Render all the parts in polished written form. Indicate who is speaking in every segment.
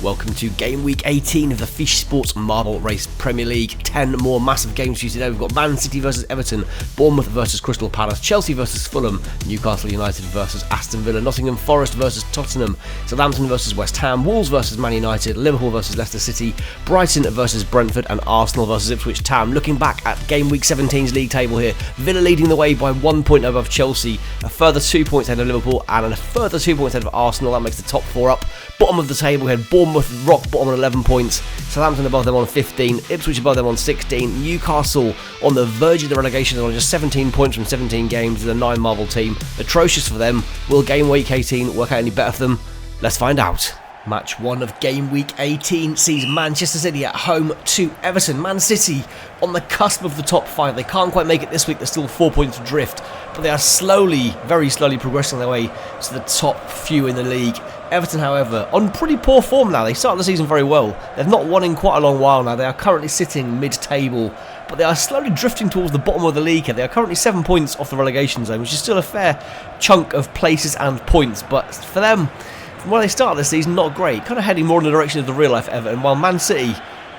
Speaker 1: Welcome to Game Week 18 of the Fish Sports Marble Race Premier League. 10 more massive games for you today. We've got Man City versus Everton, Bournemouth versus Crystal Palace, Chelsea versus Fulham, Newcastle United versus Aston Villa, Nottingham Forest versus Tottenham, Southampton versus West Ham, Wolves versus Man Utd, Liverpool versus Leicester City, Brighton versus Brentford, and Arsenal versus Ipswich Town. Looking back at Game Week 17's league table here, Villa leading the way by 1 point above Chelsea, a further 2 points ahead of Liverpool, and a further 2 points ahead of Arsenal. That makes the top 4 up. Bottom of the table, we had Bournemouth rock bottom on 11 points, Southampton above them on 15, Ipswich above them on 16, Newcastle on the verge of the relegation on just 17 points from 17 games with a 9 marble team. Atrocious for them. Will Game Week 18 work out any better for them? Let's find out. Match 1 of Game Week 18 sees Manchester City at home to Everton. Man City on the cusp of the top 5. They can't quite make it this week, they're still 4 points adrift, but they are slowly, very slowly progressing their way to the top few in the league. Everton, however, on pretty poor form now. They started the season very well. They've not won in quite a long while now. They are currently sitting mid-table, but they are slowly drifting towards the bottom of the league here. They are currently 7 points off the relegation zone, which is still a fair chunk of places and points, but for them, from where they started this season, not great. Kind of heading more in the direction of the real-life Everton, while Man City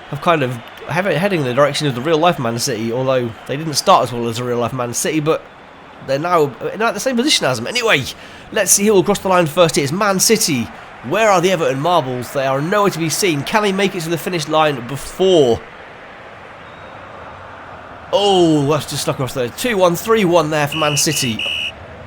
Speaker 1: have kind of heading in the direction of the real-life Man City, although they didn't start as well as the real-life Man City, but they're now in the same position as them. Anyway, let's see who will cross the line first here. It's Man City. Where are the Everton marbles? They are nowhere to be seen. Can they make it to the finish line before? Oh, that's just stuck across there. 2-1, 3-1 there for Man City.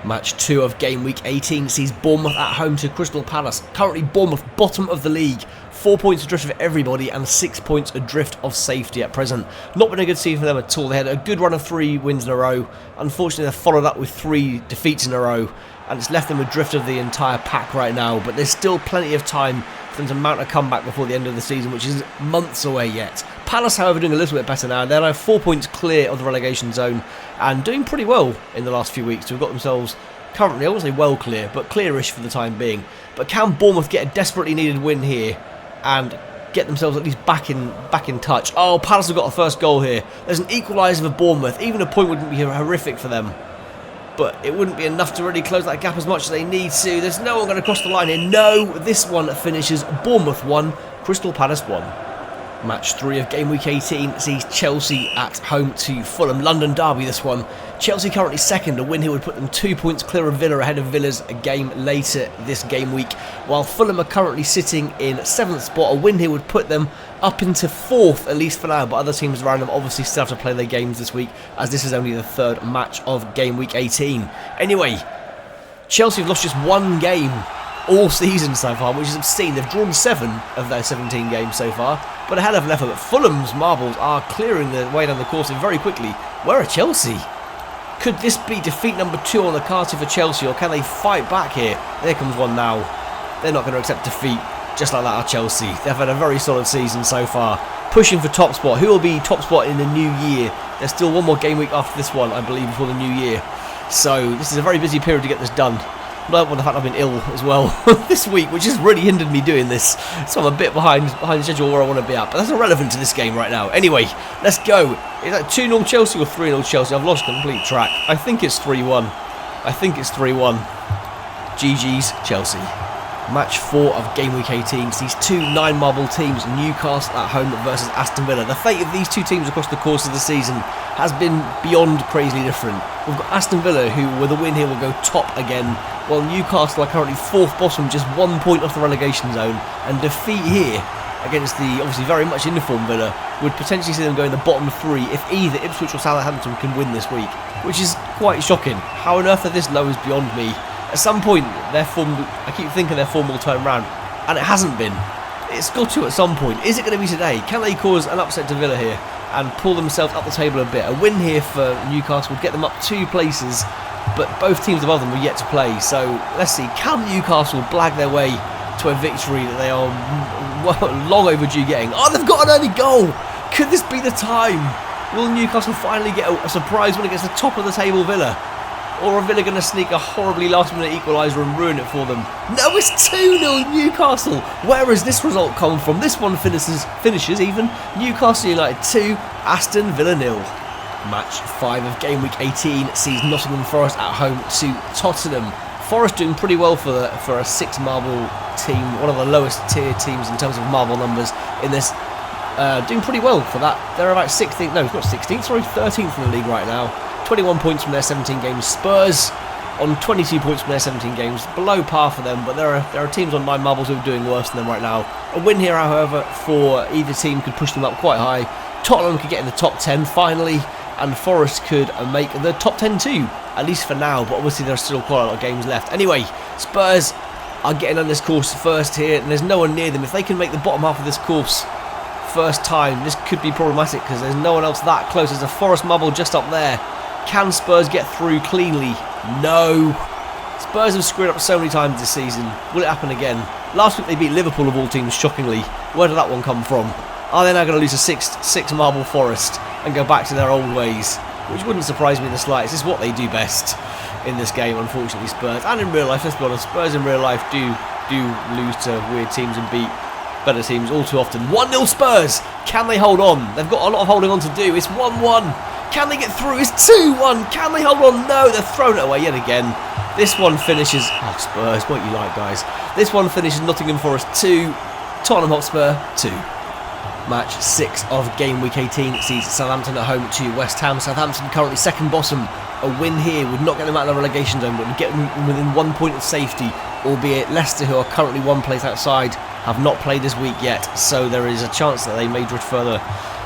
Speaker 1: Match 2 of Game Week 18 sees Bournemouth at home to Crystal Palace. Currently Bournemouth bottom of the league. 4 points adrift of everybody and 6 points adrift of safety at present. Not been a good season for them at all. They had a good run of 3 wins in a row. Unfortunately, they've followed up with 3 defeats in a row, and it's left them adrift of the entire pack right now. But there's still plenty of time for them to mount a comeback before the end of the season, which is months away yet. Palace, however, doing a little bit better now. They're now 4 points clear of the relegation zone and doing pretty well in the last few weeks. We've got themselves currently, I won't say well clear, but clearish for the time being. But can Bournemouth get a desperately needed win here and get themselves at least back in touch? Oh, Palace have got the first goal here. There's an equaliser for Bournemouth. Even a point wouldn't be horrific for them, but it wouldn't be enough to really close that gap as much as they need to. There's no one going to cross the line here. No, this one finishes Bournemouth 1, Crystal Palace 1. Match 3 of Game Week 18 sees Chelsea at home to Fulham. London derby, this one. Chelsea currently second. A win here would put them 2 points clear of Villa ahead of Villa's a game later this game week. While Fulham are currently sitting in 7th spot. A win here would put them up into 4th, at least for now. But other teams around them obviously still have to play their games this week, as this is only the 3rd match of Game Week 18. Anyway, Chelsea have lost just 1 game all season so far, which is obscene. They've drawn 7 of their 17 games so far, but a hell of an effort. But Fulham's marbles are clearing their way down the course very quickly. Where are Chelsea? Could this be defeat number 2 on the cards for Chelsea, or can they fight back here? There comes one now. They're not going to accept defeat just like that are Chelsea. They've had a very solid season so far, pushing for top spot. Who will be top spot in the new year? There's still one more game week after this one, I believe, before the new year. So this is a very busy period to get this done. Well, the fact I've been ill as well this week, which has really hindered me doing this, so I'm a bit behind schedule where I want to be at, but that's irrelevant to this game right now. Anyway, let's go. Is that 2-0 Chelsea or 3-0 Chelsea? I've lost complete track. I think it's 3-1. GG's Chelsea. Match 4 of Game Week 18 sees 2 9-marble teams, Newcastle at home versus Aston Villa. The fate of these 2 teams across the course of the season has been beyond crazily different. We've got Aston Villa, who with a win here will go top again, while Newcastle are currently 4th bottom, just 1 point off the relegation zone, and defeat here against the obviously very much in form Villa would potentially see them go in the bottom 3 if either Ipswich or Southampton can win this week, which is quite shocking. How on earth are this low is beyond me. At some point, their form, I keep thinking their form will turn around, and it hasn't been. It's got to at some point. Is it going to be today? Can they cause an upset to Villa here and pull themselves up the table a bit? A win here for Newcastle would get them up 2 places, but both teams above them were yet to play. So let's see, can Newcastle blag their way to a victory that they are long overdue getting? Oh, they've got an early goal! Could this be the time? Will Newcastle finally get a surprise win against the top of the table Villa? Or are Villa going to sneak a horribly last-minute equaliser and ruin it for them? No, it's 2-0 Newcastle. Where has this result come from? This one finishes even. Newcastle United 2, Aston Villa 0. Match 5 of Game Week 18 sees Nottingham Forest at home to Tottenham. Forest doing pretty well for a 6 marble team, one of the lowest tier teams in terms of marble numbers in this. Doing pretty well for that. They're about 16th, no, not 16th, sorry, 13th in the league right now. 21 points from their 17 games. Spurs on 22 points from their 17 games, below par for them, but there are teams on 9 marbles who are doing worse than them right now. A win here, however, for either team could push them up quite high. Tottenham could get in the top 10 finally, and Forest could make the top 10 too, at least for now, but obviously there are still quite a lot of games left. Anyway, Spurs are getting on this course first here, and there's no one near them. If they can make the bottom half of this course first time, this could be problematic because there's no one else that close. There's a Forest marble just up there. Can Spurs get through cleanly? No. Spurs have screwed up so many times this season. Will it happen again? Last week they beat Liverpool of all teams, shockingly. Where did that one come from? Are they now going to lose a 6 marble Forest and go back to their old ways? Which wouldn't surprise me in the slightest. It's what they do best in this game, unfortunately, Spurs. And in real life, let's be honest, Spurs in real life do lose to weird teams and beat better teams all too often. 1-0 Spurs. Can they hold on? They've got a lot of holding on to do. It's 1-1. Can they get through? It's 2-1. Can they hold on? No, they've thrown it away yet again. This one finishes... Oh, Spurs, what you like, guys. This one finishes Nottingham Forest 2, Tottenham Hotspur 2. Match 6 of Game Week 18 sees Southampton at home to West Ham. Southampton currently second bottom. A win here would not get them out of the relegation zone, but would get them within 1 point of safety, albeit Leicester, who are currently 1 place outside, have not played this week yet, so there is a chance that they may drift further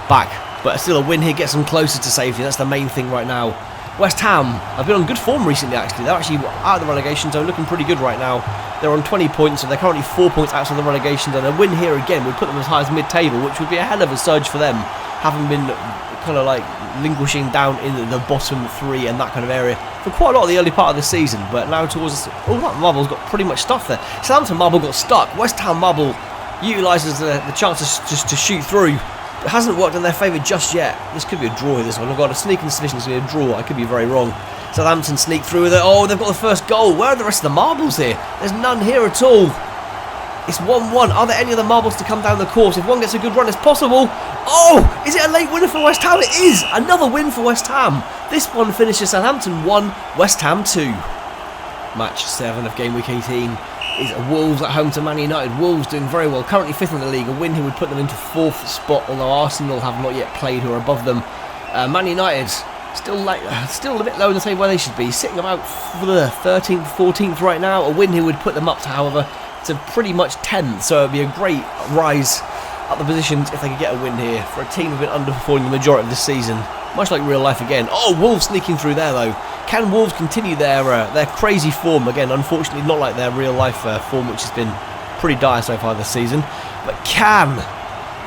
Speaker 1: back. But still, a win here gets them closer to safety. That's the main thing right now. West Ham have been on good form recently, actually. They're actually out of the relegation zone, looking pretty good right now. They're on 20 points, and they're currently 4 points outside the relegation zone. A win here again would put them as high as mid-table, which would be a hell of a surge for them, having been kind of like languishing down in the bottom 3 and that kind of area for quite a lot of the early part of the season. But now towards this, all that marble's got pretty much stuck there. Southampton marble got stuck. West Ham marble utilises the chances just to shoot through. It hasn't worked in their favour just yet. This could be a draw here, this one. I've got a sneaking suspicion it's going to be a draw. I could be very wrong. Southampton sneak through with it. Oh, they've got the first goal. Where are the rest of the marbles here? There's none here at all. It's 1-1. Are there any other marbles to come down the course? If one gets a good run, it's possible. Oh, is it a late winner for West Ham? It is. Another win for West Ham. This one finishes Southampton 1, West Ham 2. Match 7 of Game Week 18 is Wolves at home to Man United. Wolves doing very well, currently 5th in the league. A win here would put them into 4th spot, although Arsenal have not yet played, who are above them. Man United still a bit low in the table where they should be, sitting about for the 13th, 14th right now. A win here would put them up, however, to pretty much 10th, so it would be a great rise up the positions if they could get a win here for a team who've been underperforming the majority of this season, much like real life again. Oh, Wolves sneaking through there though. Can Wolves continue their crazy form again? Unfortunately, not like their real life form, which has been pretty dire so far this season. But can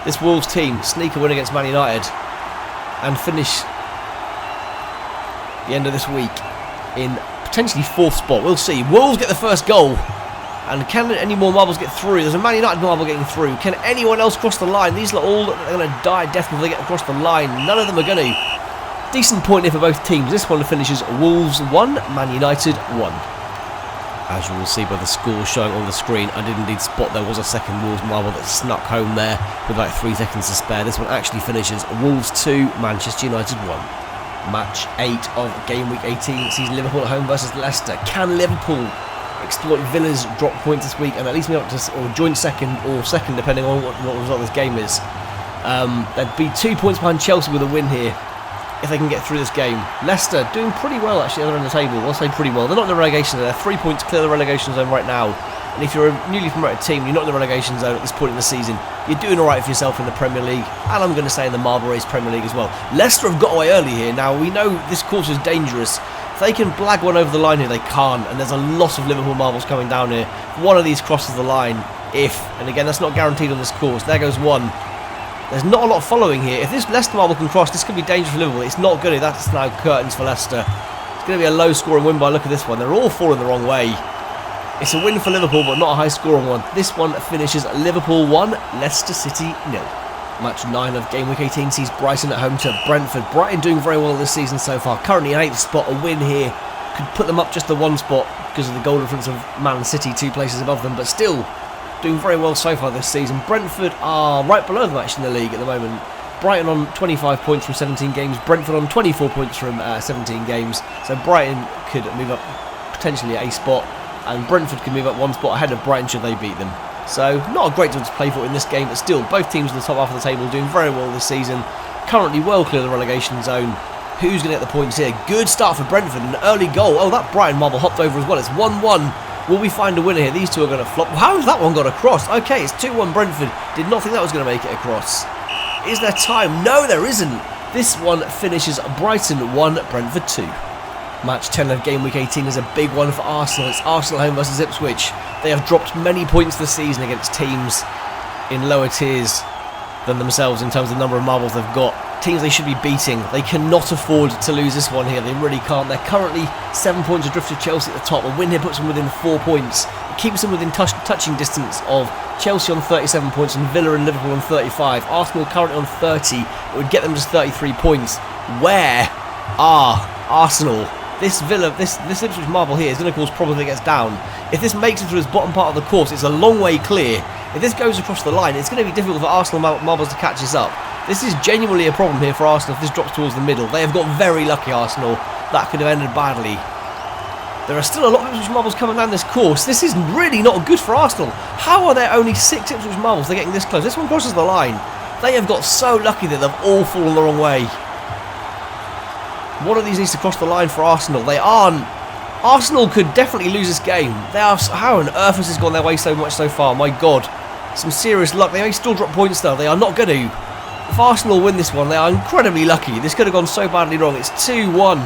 Speaker 1: this Wolves team sneak a win against Man United and finish the end of this week in potentially 4th spot? We'll see. Wolves get the first goal. And can any more marbles get through? There's a Man United marble getting through. Can anyone else cross the line? These are all going to die a death if they get across the line. None of them are going to. Decent point here for both teams. This one finishes Wolves 1, Man United 1. As you will see by the score showing on the screen, I did indeed spot there was a second Wolves marble that snuck home there with like 3 seconds to spare. This one actually finishes Wolves 2, Manchester United 1. Match 8 of Game Week 18 sees Liverpool at home versus Leicester. Can Liverpool exploit Villa's drop points this week and at least make up to or joint second depending on what the result of this game is? They'd be 2 points behind Chelsea with a win here if they can get through this game. Leicester doing pretty well actually, they're on the table. I'll say pretty well. They're not in the relegation zone. They're 3 points clear of the relegation zone right now. And if you're a newly promoted team, you're not in the relegation zone at this point in the season, you're doing alright for yourself in the Premier League, and I'm going to say in the Marble Race Premier League as well. Leicester have got away early here. Now we know this course is dangerous. If they can blag one over the line here, they can't, and there's a lot of Liverpool marbles coming down here. One of these crosses the line, and again that's not guaranteed on this course. There goes one. There's not a lot following here. If this Leicester marble can cross, this could be dangerous for Liverpool. It's not good. That's now curtains for Leicester. It's going to be a low scoring win by look at this one. They're all falling the wrong way. It's a win for Liverpool, but not a high scoring one. This one finishes Liverpool 1, Leicester City 0. Match 9 of Game Week 18 sees Brighton at home to Brentford. Brighton doing very well this season so far. Currently in 8th spot. A win here could put them up just the 1 spot because of the goal difference of Man City 2 places above them, but still doing very well so far this season. Brentford are right below them actually in the league at the moment. Brighton on 25 points from 17 games. Brentford on 24 points from 17 games. So Brighton could move up potentially a spot. and Brentford can move up one spot ahead of Brighton should they beat them. So not a great deal to play for in this game, but still both teams in the top half of the table doing very well this season, currently well clear of the relegation zone. Who's going to get the points here? Good start for Brentford, an early goal. Oh, that Brighton marble hopped over as well. It's 1-1. Will we find a winner here? These two are going to flop. How has that one got across? Okay, it's 2-1 Brentford. Did not think that was going to make it across. Is there time? No, there isn't. This one finishes Brighton 1, Brentford 2. Match 10 of Game Week 18 is a big one for Arsenal. It's Arsenal home versus Ipswich. They have dropped many points this season against teams in lower tiers than themselves in terms of the number of marbles they've got. Teams they should be beating. They cannot afford to lose this one here. They really can't. They're currently 7 points adrift of Chelsea at the top. A win here puts them within 4 points. It keeps them within touching distance of Chelsea on 37 points and Villa and Liverpool on 35. Arsenal currently on 30. It would get them just 33 points. Where are Arsenal? This Ipswich marble here is going to cause problems if it gets down. If this makes it through its bottom part of the course, it's a long way clear. If this goes across the line, it's going to be difficult for Arsenal marbles to catch this up. This is genuinely a problem here for Arsenal if this drops towards the middle. They have got very lucky, Arsenal. That could have ended badly. There are still a lot of Ipswich marbles coming down this course. This is really not good for Arsenal. How are there only 6 Ipswich marbles? They're getting this close. This one crosses the line. They have got so lucky that they've all fallen the wrong way. One of these needs to cross the line for Arsenal. They aren't. Arsenal could definitely lose this game. They are. How on earth has this gone their way so much so far? My God. Some serious luck. They may still drop points though. They are not going to. If Arsenal win this one, they are incredibly lucky. This could have gone so badly wrong. It's 2-1.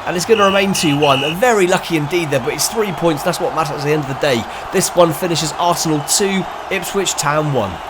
Speaker 1: And it's going to remain 2-1. Very lucky indeed there, but it's 3 points. That's what matters at the end of the day. This one finishes Arsenal 2, Ipswich Town 1.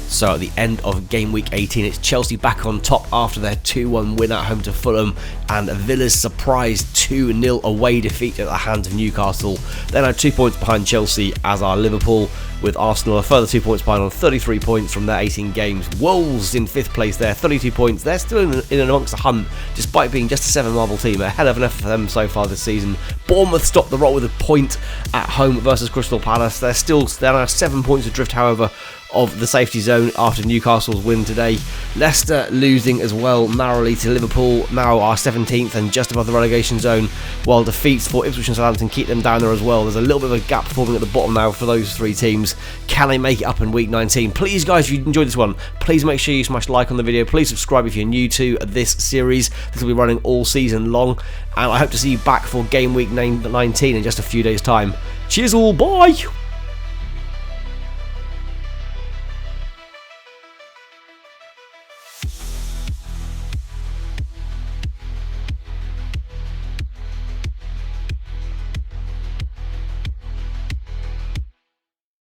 Speaker 1: So at the end of Game Week 18, it's Chelsea back on top after their 2-1 win at home to Fulham and Villa's surprise 2-0 away defeat at the hands of Newcastle. They're now 2 points behind Chelsea, as are Liverpool, with Arsenal a further 2 points behind on 33 points from their 18 games. Wolves in 5th place there, 32 points. They're still in amongst the hunt, despite being just a 7 marble team. A hell of an effort for them so far this season. Bournemouth stopped the roll with a point at home versus Crystal Palace. They're now 7 points adrift, however, of the safety zone after Newcastle's win today. Leicester losing as well narrowly to Liverpool, now are 17th and just above the relegation zone, while defeats for Ipswich and Southampton keep them down there as well. There's a little bit of a gap forming at the bottom now for those 3 teams. Can they make it up in week 19? Please guys, if you enjoyed this one, please make sure you smash like on the video. Please subscribe if you're new to this series. This will be running all season long, and I hope to see you back for Game Week 19 in just a few days time. Cheers all, bye!